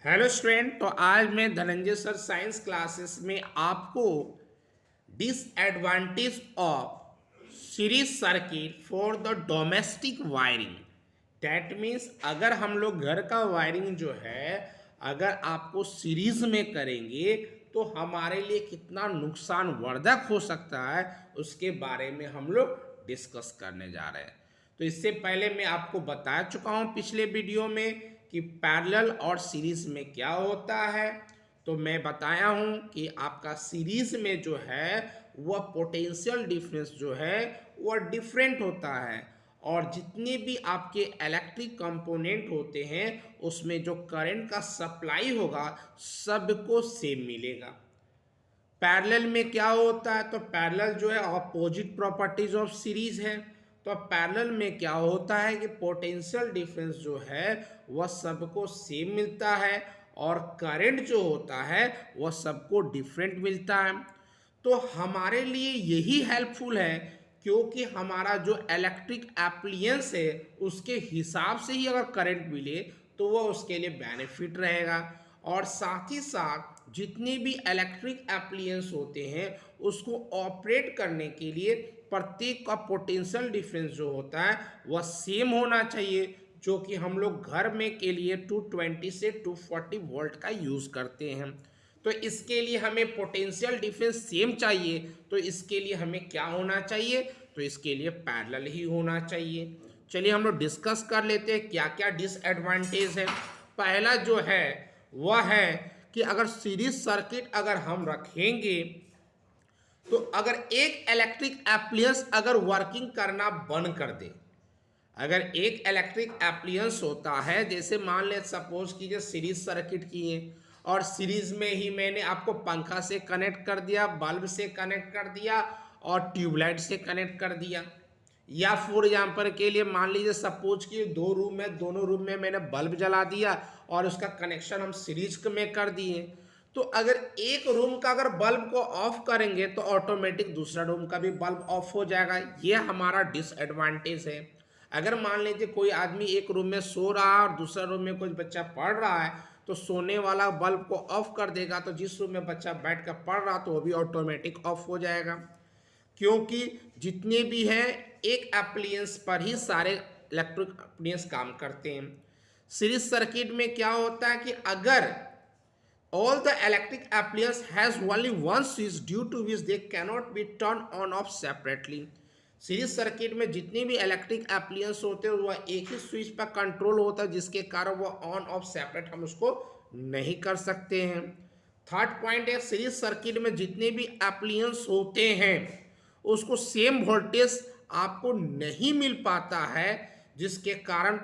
Hello student. तो आज मैं धनंजय सर साइंस क्लासेस में आपको disadvantage of series circuit for the domestic wiring, that means अगर हम लोग घर का वायरिंग जो है अगर आपको सीरीज में करेंगे तो हमारे लिए कितना नुकसान वर्धक हो सकता है उसके बारे में हम लोग डिस्कस करने जा रहे हैं। तो इससे पहले मैं आपको बता चुका हूँ पिछले वीडियो में कि पैरेलल और सीरीज में क्या होता है। तो मैं बताया हूँ कि आपका सीरीज में जो है वह पोटेंशियल डिफरेंस जो है वह डिफरेंट होता है और जितने भी आपके इलेक्ट्रिक कंपोनेंट होते हैं उसमें जो करंट का सप्लाई होगा सबको सेम मिलेगा। पैरेलल में क्या होता है, तो पैरेलल जो है अपोजिट प्रॉपर्टीज ऑफ सीरीज है। तो पैरेलल में क्या होता है कि पोटेंशियल डिफरेंस जो है वह सबको सेम मिलता है और करंट जो होता है वह सबको डिफरेंट मिलता है। तो हमारे लिए यही हेल्पफुल है क्योंकि हमारा जो इलेक्ट्रिक एप्लियंस है उसके हिसाब से ही अगर करंट मिले तो वह उसके लिए बेनिफिट रहेगा। और साथ ही साथ जितने भी इलेक्ट्रिक एप्लियंस होते हैं उसको ऑपरेट करने के लिए प्रत्येक का पोटेंशियल डिफरेंस जो होता है वह सेम होना चाहिए, जो कि हम लोग घर में के लिए 220 से 240 वोल्ट का यूज़ करते हैं। तो इसके लिए हमें पोटेंशियल डिफरेंस सेम चाहिए, तो इसके लिए हमें क्या होना चाहिए, तो इसके लिए पैरेलल ही होना चाहिए। चलिए हम लोग डिस्कस कर लेते हैं क्या क्या डिसएडवांटेज है। पहला जो है वह है कि अगर सीरीज सर्किट अगर हम रखेंगे तो अगर एक इलेक्ट्रिक एप्लियंस अगर वर्किंग करना बंद कर दे, अगर एक इलेक्ट्रिक एप्लियंस होता है जैसे मान ले सपोज कीजिए सीरीज सर्किट किए और सीरीज में ही मैंने आपको पंखा से कनेक्ट कर दिया, बल्ब से कनेक्ट कर दिया और ट्यूबलाइट से कनेक्ट कर दिया, या फॉर एग्जाम्पल के लिए मान लीजिए सपोज कि दो रूम है, दोनों रूम में मैंने बल्ब जला दिया और उसका कनेक्शन हम सीरीज में कर दिए। तो अगर एक रूम का अगर बल्ब को ऑफ करेंगे तो ऑटोमेटिक दूसरा रूम का भी बल्ब ऑफ हो जाएगा। ये हमारा डिसएडवांटेज है। अगर मान लीजिए कोई आदमी एक रूम में सो रहा है और दूसरा रूम में कोई बच्चा पढ़ रहा है तो सोने वाला बल्ब को ऑफ कर देगा तो जिस रूम में बच्चा बैठ कर पढ़ रहा तो वो भी ऑटोमेटिक ऑफ हो जाएगा, क्योंकि जितने भी हैं एक एप्लियंस पर ही सारे इलेक्ट्रिक एप्लियंस काम करते हैं। सीरीज सर्किट में क्या होता है कि अगर all the electric appliance has only one switch due to which they cannot be turned on off separately। Series circuit में जितने भी इलेक्ट्रिक एप्लियंस होते हैं वह एक ही स्विच पर कंट्रोल होता है जिसके कारण वह ऑन ऑफ सेपरेट हम उसको नहीं कर सकते हैं। थर्ड पॉइंट है सीरीज सर्किट में जितने भी एप्लियंस होते हैं उसको सेम वोल्टेज आपको नहीं मिल पाता है जिसके कारण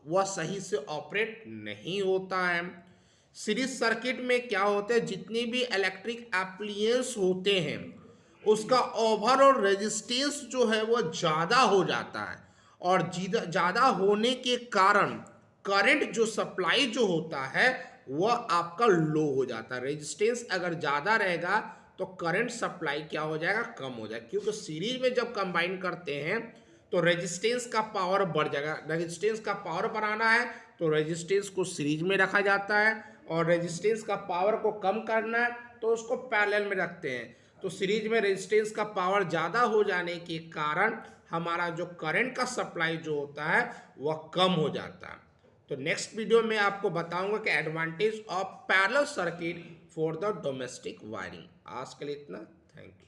वह सही से ऑपरेट नहीं होता है। सीरीज सर्किट में क्या होता है जितने भी इलेक्ट्रिक एप्लियंस होते हैं उसका ओवरऑल रेजिस्टेंस जो है वो ज़्यादा हो जाता है और ज़्यादा होने के कारण करंट जो सप्लाई जो होता है वह आपका लो हो जाता है। रेजिस्टेंस अगर ज़्यादा रहेगा तो करंट सप्लाई क्या हो जाएगा, कम हो जाएगा, क्योंकि सीरीज में जब कंबाइन करते हैं तो रेजिस्टेंस का पावर बढ़ जाएगा। रेजिस्टेंस का पावर बढ़ाना है तो रेजिस्टेंस को सीरीज में रखा जाता है और रेजिस्टेंस का पावर को कम करना है तो उसको पैरेलल में रखते हैं। तो सीरीज में रेजिस्टेंस का पावर ज़्यादा हो जाने के कारण हमारा जो करंट का सप्लाई जो होता है वह कम हो जाता है। तो नेक्स्ट वीडियो में आपको बताऊंगा कि advantage of parallel circuit for the domestic wiring. आज के लिए इतना, थैंक यू।